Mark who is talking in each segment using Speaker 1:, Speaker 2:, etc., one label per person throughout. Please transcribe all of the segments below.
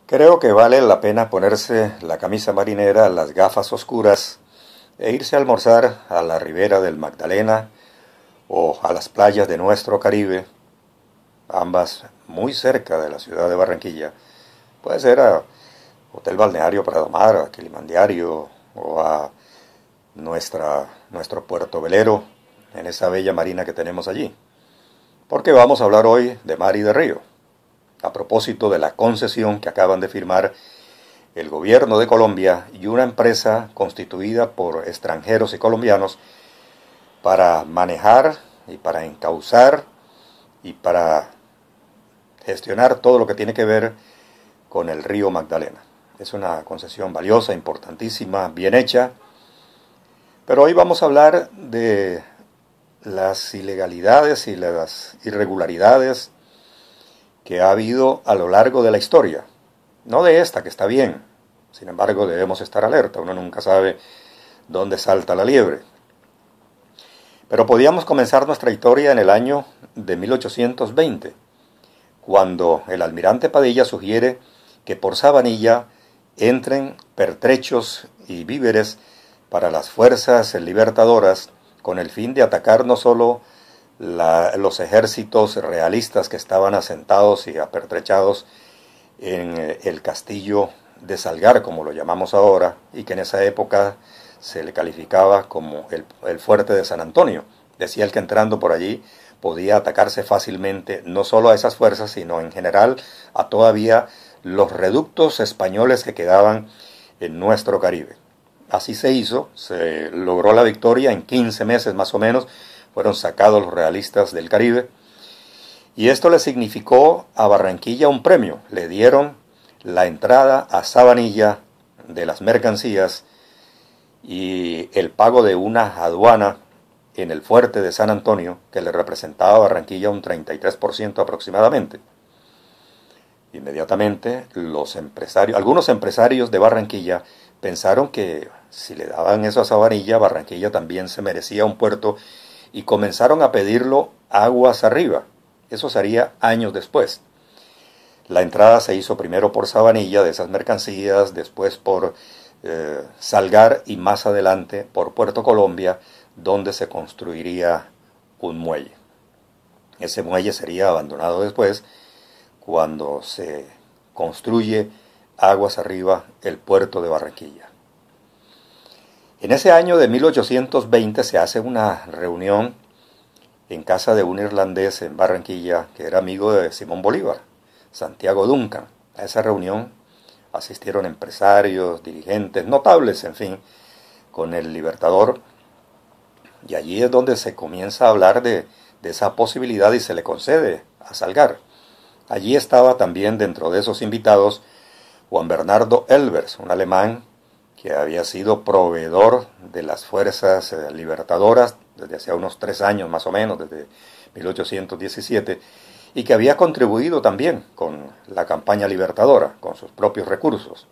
Speaker 1: Creo que vale la pena ponerse la camisa marinera, las gafas oscuras e irse a almorzar a la ribera del Magdalena o a las playas de nuestro Caribe, ambas muy cerca de la ciudad de Barranquilla. Puede ser a Hotel Balneario Prado Mar, a Kilimandiario o a nuestro puerto velero en esa bella marina que tenemos allí. Porque vamos a hablar hoy de mar y de río, a propósito de la concesión que acaban de firmar el gobierno de Colombia y una empresa constituida por extranjeros y colombianos para manejar y para encauzar y para gestionar todo lo que tiene que ver con el río Magdalena. Es una concesión valiosa, importantísima, bien hecha, pero hoy vamos a hablar de las ilegalidades y las irregularidades que ha habido a lo largo de la historia. No de esta, que está bien. Sin embargo, debemos estar alerta. Uno nunca sabe dónde salta la liebre. Pero podíamos comenzar nuestra historia en el año de 1820, cuando el almirante Padilla sugiere que por Sabanilla entren pertrechos y víveres para las fuerzas libertadoras con el fin de atacar no solo los ejércitos realistas que estaban asentados y apertrechados en el castillo de Salgar, como lo llamamos ahora, y que en esa época se le calificaba como el fuerte de San Antonio. Decía el que entrando por allí podía atacarse fácilmente no solo a esas fuerzas, sino en general a todavía los reductos españoles que quedaban en nuestro Caribe. Así se hizo, se logró la victoria en 15 meses más o menos, fueron sacados los realistas del Caribe, y esto le significó a Barranquilla un premio. Le dieron la entrada a Sabanilla de las mercancías y el pago de una aduana en el fuerte de San Antonio, que le representaba a Barranquilla un 33% aproximadamente. Inmediatamente algunos empresarios de Barranquilla pensaron que si le daban eso a Sabanilla, Barranquilla también se merecía un puerto y comenzaron a pedirlo aguas arriba. Eso sería años después. La entrada se hizo primero por Sabanilla de esas mercancías, después por Salgar y más adelante por Puerto Colombia, donde se construiría un muelle. Ese muelle sería abandonado después cuando se construye aguas arriba el puerto de Barranquilla. En ese año de 1820 se hace una reunión en casa de un irlandés en Barranquilla que era amigo de Simón Bolívar, Santiago Duncan. A esa reunión asistieron empresarios, dirigentes, notables, en fin, con el Libertador, y allí es donde se comienza a hablar de esa posibilidad y se le concede a Salgar. Allí estaba también dentro de esos invitados Juan Bernardo Elbers, un alemán que había sido proveedor de las fuerzas libertadoras desde hace unos 3 años más o menos, desde 1817, y que había contribuido también con la campaña libertadora, con sus propios recursos.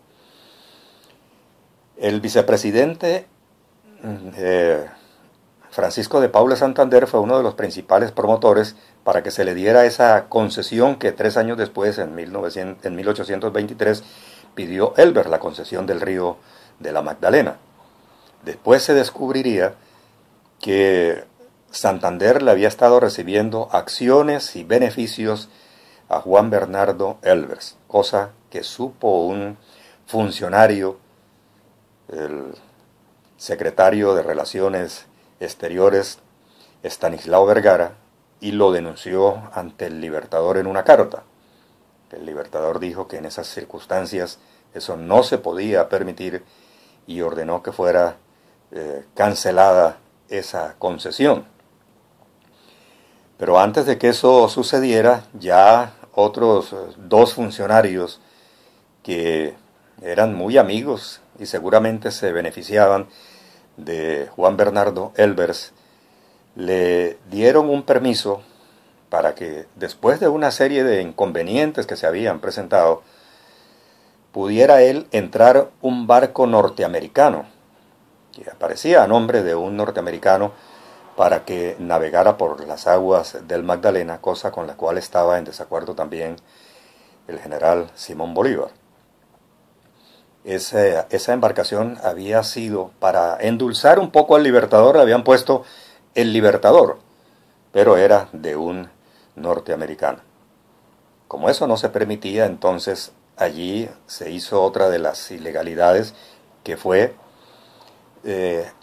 Speaker 1: El vicepresidente Francisco de Paula Santander fue uno de los principales promotores para que se le diera esa concesión que 3 años después, en 1823, pidió Elbers, la concesión del río de la Magdalena. Después se descubriría que Santander le había estado recibiendo acciones y beneficios a Juan Bernardo Elbers, cosa que supo un funcionario, el secretario de Relaciones Exteriores, Estanislao Vergara, y lo denunció ante el Libertador en una carta. El Libertador dijo que en esas circunstancias eso no se podía permitir y ordenó que fuera cancelada esa concesión. Pero antes de que eso sucediera, ya otros 2 funcionarios que eran muy amigos y seguramente se beneficiaban de Juan Bernardo Elbers, le dieron un permiso para que después de una serie de inconvenientes que se habían presentado, pudiera él entrar un barco norteamericano, que aparecía a nombre de un norteamericano, para que navegara por las aguas del Magdalena, cosa con la cual estaba en desacuerdo también el general Simón Bolívar. esa embarcación había sido, para endulzar un poco al Libertador, le habían puesto el Libertador, pero era de un norteamericano. Como eso no se permitía, entonces allí se hizo otra de las ilegalidades, que fue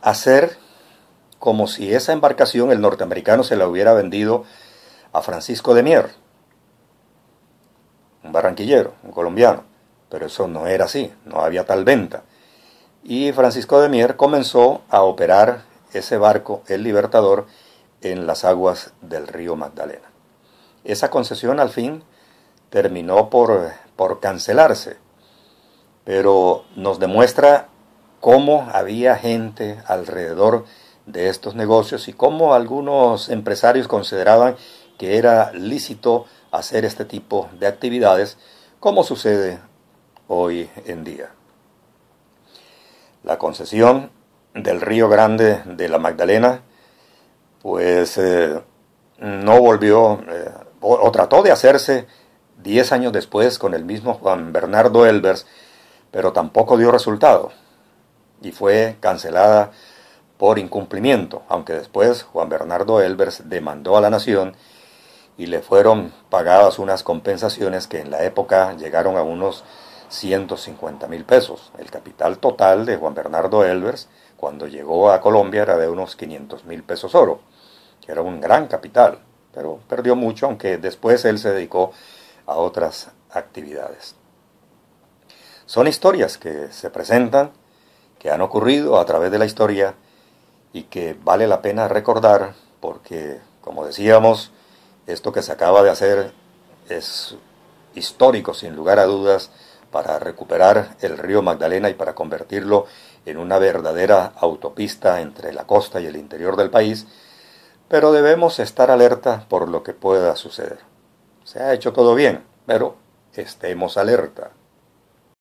Speaker 1: hacer como si esa embarcación el norteamericano se la hubiera vendido a Francisco de Mier, un barranquillero, un colombiano. Pero eso no era así, no había tal venta. Y Francisco de Mier comenzó a operar ese barco, el Libertador, en las aguas del río Magdalena. Esa concesión al fin terminó por cancelarse, pero nos demuestra cómo había gente alrededor de estos negocios y cómo algunos empresarios consideraban que era lícito hacer este tipo de actividades, como sucede hoy en día. La concesión del Río Grande de la Magdalena, pues no volvió, o trató de hacerse 10 años después con el mismo Juan Bernardo Elbers, pero tampoco dio resultado y fue cancelada por incumplimiento, aunque después Juan Bernardo Elbers demandó a la nación y le fueron pagadas unas compensaciones que en la época llegaron a unos 150,000 pesos. El capital total de Juan Bernardo Elbers cuando llegó a Colombia era de unos 500,000 pesos oro, que era un gran capital, pero perdió mucho, aunque después él se dedicó a otras actividades. Son historias que se presentan, que han ocurrido a través de la historia y que vale la pena recordar porque, como decíamos, esto que se acaba de hacer es histórico sin lugar a dudas para recuperar el río Magdalena y para convertirlo en una verdadera autopista entre la costa y el interior del país, pero debemos estar alerta por lo que pueda suceder. Se ha hecho todo bien, pero estemos alerta.